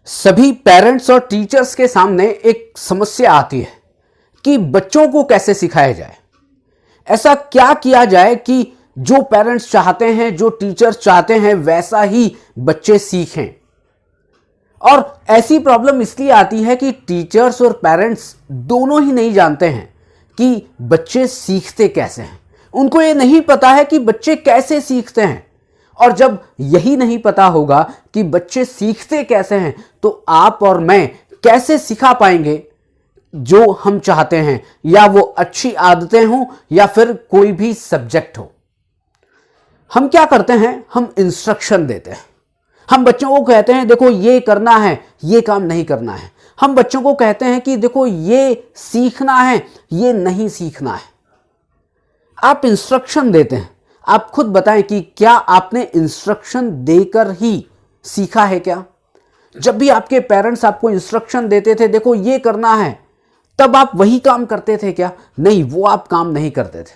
सभी पेरेंट्स और टीचर्स के सामने एक समस्या आती है कि बच्चों को कैसे सिखाया जाए। ऐसा क्या किया जाए कि जो पेरेंट्स चाहते हैं, जो टीचर्स चाहते हैं, वैसा ही बच्चे सीखें। और ऐसी प्रॉब्लम इसलिए आती है कि टीचर्स और पेरेंट्स दोनों ही नहीं जानते हैं कि बच्चे सीखते कैसे हैं। उनको ये नहीं पता है कि बच्चे कैसे सीखते हैं। और जब यही नहीं पता होगा कि बच्चे सीखते कैसे हैं, तो आप और मैं कैसे सिखा पाएंगे जो हम चाहते हैं, या वो अच्छी आदतें हों या फिर कोई भी सब्जेक्ट हो। हम क्या करते हैं, हम इंस्ट्रक्शन देते हैं। हम बच्चों को कहते हैं देखो ये करना है, ये काम नहीं करना है। हम बच्चों को कहते हैं कि देखो ये सीखना है, ये नहीं सीखना है। आप इंस्ट्रक्शन देते हैं। आप खुद बताएं कि क्या आपने इंस्ट्रक्शन देकर ही सीखा है क्या? जब भी आपके पेरेंट्स आपको इंस्ट्रक्शन देते थे देखो ये करना है, तब आप वही काम करते थे क्या? नहीं, वो आप काम नहीं करते थे।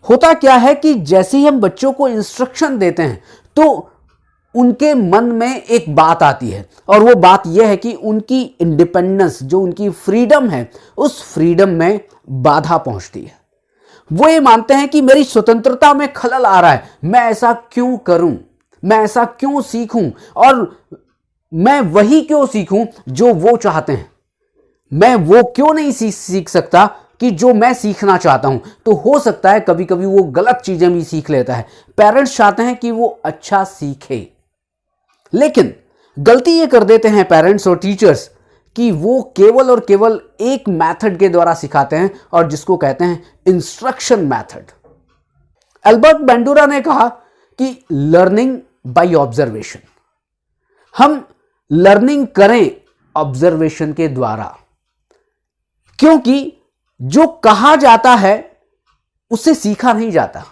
होता क्या है कि जैसे ही हम बच्चों को इंस्ट्रक्शन देते हैं तो उनके मन में एक बात आती है, और वो बात यह है कि उनकी इंडिपेंडेंस, जो उनकी फ्रीडम है, उस फ्रीडम में बाधा पहुंचती है। वो ये मानते हैं कि मेरी स्वतंत्रता में खलल आ रहा है, मैं ऐसा क्यों करूं, मैं ऐसा क्यों सीखूं, और मैं वही क्यों सीखूं जो वो चाहते हैं। मैं वो क्यों नहीं सीख सकता कि जो मैं सीखना चाहता हूं। तो हो सकता है कभी कभी वो गलत चीजें भी सीख लेता है। पेरेंट्स चाहते हैं कि वो अच्छा सीखे, लेकिन गलती ये कर देते हैं पेरेंट्स और टीचर्स कि वो केवल और केवल एक मेथड के द्वारा सिखाते हैं, और जिसको कहते हैं इंस्ट्रक्शन मेथड। अल्बर्ट बैंडुरा ने कहा कि लर्निंग बाय ऑब्जर्वेशन। हम लर्निंग करें ऑब्जर्वेशन के द्वारा, क्योंकि जो कहा जाता है उससे सीखा नहीं जाता।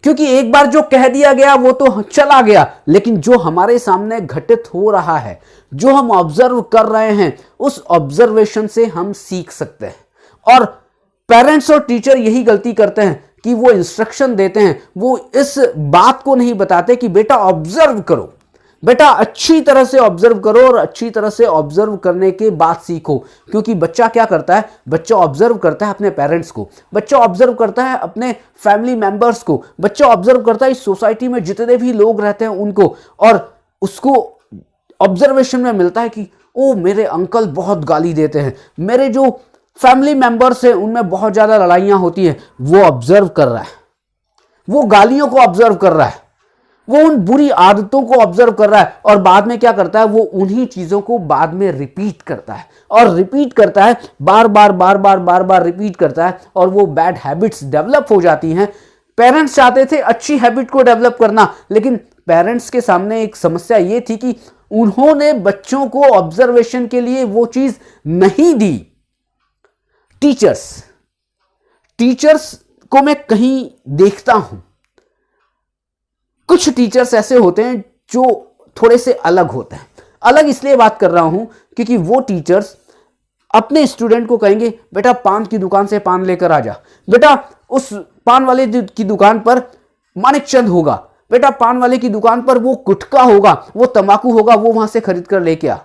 क्योंकि एक बार जो कह दिया गया वो तो चला गया, लेकिन जो हमारे सामने घटित हो रहा है, जो हम ऑब्जर्व कर रहे हैं, उस ऑब्जर्वेशन से हम सीख सकते हैं। और पेरेंट्स और टीचर यही गलती करते हैं कि वो इंस्ट्रक्शन देते हैं, वो इस बात को नहीं बताते कि बेटा ऑब्जर्व करो, बेटा अच्छी तरह से ऑब्जर्व करो, और अच्छी तरह से ऑब्जर्व करने के बाद सीखो। क्योंकि बच्चा क्या करता है, बच्चा ऑब्जर्व करता है अपने पेरेंट्स को, बच्चा ऑब्जर्व करता है अपने फैमिली मेंबर्स को, बच्चा ऑब्जर्व करता है इस सोसाइटी में जितने भी लोग रहते हैं उनको, और उसको ऑब्जर्वेशन में मिलता है कि ओ मेरे अंकल बहुत गाली देते हैं, मेरे जो फैमिली मेंबर्स हैं उनमें बहुत ज्यादा लड़ाइयां होती हैं। वो ऑब्जर्व कर रहा है, वो गालियों को ऑब्जर्व कर रहा है, वो उन बुरी आदतों को ऑब्जर्व कर रहा है, और बाद में क्या करता है, वो उन्हीं चीजों को बाद में रिपीट करता है, और रिपीट करता है, बार बार रिपीट करता है, और वो बैड हैबिट्स डेवलप हो जाती हैं। पेरेंट्स चाहते थे अच्छी हैबिट को डेवलप करना, लेकिन पेरेंट्स के सामने एक समस्या ये थी कि उन्होंने बच्चों को ऑब्जर्वेशन के लिए वो चीज नहीं दी। टीचर्स को मैं कहीं देखता हूं, कुछ टीचर्स ऐसे होते हैं जो थोड़े से अलग होते हैं। अलग इसलिए बात कर रहा हूं क्योंकि वो टीचर्स अपने स्टूडेंट को कहेंगे बेटा पान की दुकान से पान लेकर आ जा, बेटा उस पान वाले की दुकान पर मानिक चंद होगा, बेटा पान वाले की दुकान पर वो गुटखा होगा, वो तंबाकू होगा, वो वहां से खरीद कर लेके आ।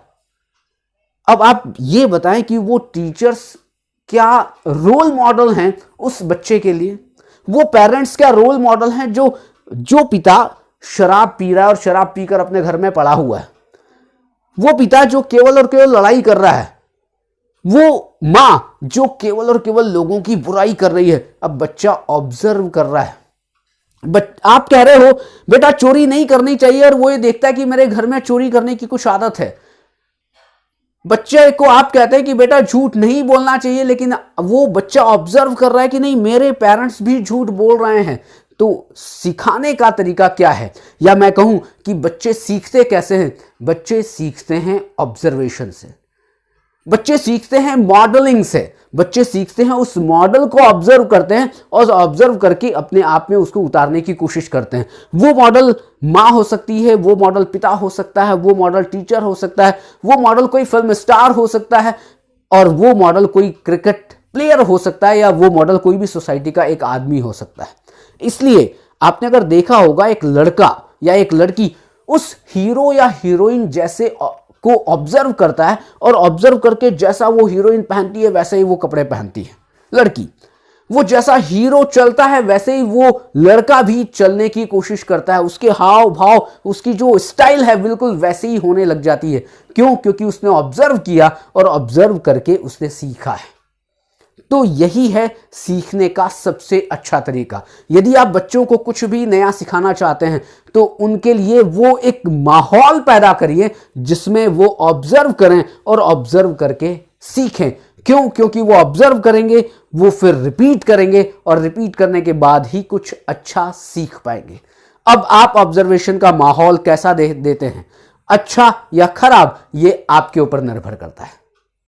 अब आप ये बताएं कि वो टीचर्स क्या रोल मॉडल हैं उस बच्चे के लिए? वो पेरेंट्स क्या रोल मॉडल हैं जो पिता शराब पी रहा है और शराब पीकर अपने घर में पड़ा हुआ है, वो पिता जो केवल और केवल लड़ाई कर रहा है, वो मां जो केवल और केवल लोगों की बुराई कर रही है। अब बच्चा ऑब्जर्व कर रहा है, आप कह रहे हो बेटा चोरी नहीं करनी चाहिए, और वो ये देखता है कि मेरे घर में चोरी करने की कुछ आदत है। बच्चे को आप कहते हैं कि बेटा झूठ नहीं बोलना चाहिए, लेकिन वो बच्चा ऑब्जर्व कर रहा है कि नहीं मेरे पेरेंट्स भी झूठ बोल रहे हैं। तो सिखाने का तरीका क्या है, या मैं कहूं कि बच्चे सीखते कैसे हैं? बच्चे सीखते हैं ऑब्जर्वेशन से, बच्चे सीखते हैं मॉडलिंग से, बच्चे सीखते हैं उस मॉडल को ऑब्जर्व करते हैं, और ऑब्जर्व करके अपने आप में उसको उतारने की कोशिश करते हैं। वो मॉडल माँ हो सकती है, वो मॉडल पिता हो सकता है, वो मॉडल टीचर हो सकता है, वो मॉडल कोई फिल्म स्टार हो सकता है, और वो मॉडल कोई क्रिकेट प्लेयर हो सकता है, या वो मॉडल कोई भी सोसाइटी का एक आदमी हो सकता है। इसलिए आपने अगर देखा होगा एक लड़का या एक लड़की उस हीरो या हीरोइन जैसे को ऑब्जर्व करता है और ऑब्जर्व करके जैसा वो हीरोइन पहनती है वैसे ही वो कपड़े पहनती है लड़की। वो जैसा हीरो चलता है वैसे ही वो लड़का भी चलने की कोशिश करता है, उसके हाव भाव, उसकी जो स्टाइल है बिल्कुल वैसे ही होने लग जाती है। क्यों? क्योंकि उसने ऑब्जर्व किया और ऑब्जर्व करके उसने सीखा है। तो यही है सीखने का सबसे अच्छा तरीका। यदि आप बच्चों को कुछ भी नया सिखाना चाहते हैं तो उनके लिए वो एक माहौल पैदा करिए जिसमें वो ऑब्जर्व करें और ऑब्जर्व करके सीखें। क्यों? क्योंकि वो ऑब्जर्व करेंगे, वो फिर रिपीट करेंगे और रिपीट करने के बाद ही कुछ अच्छा सीख पाएंगे। अब आप ऑब्जर्वेशन का माहौल कैसा देते हैं, अच्छा या खराब, ये आपके ऊपर निर्भर करता है।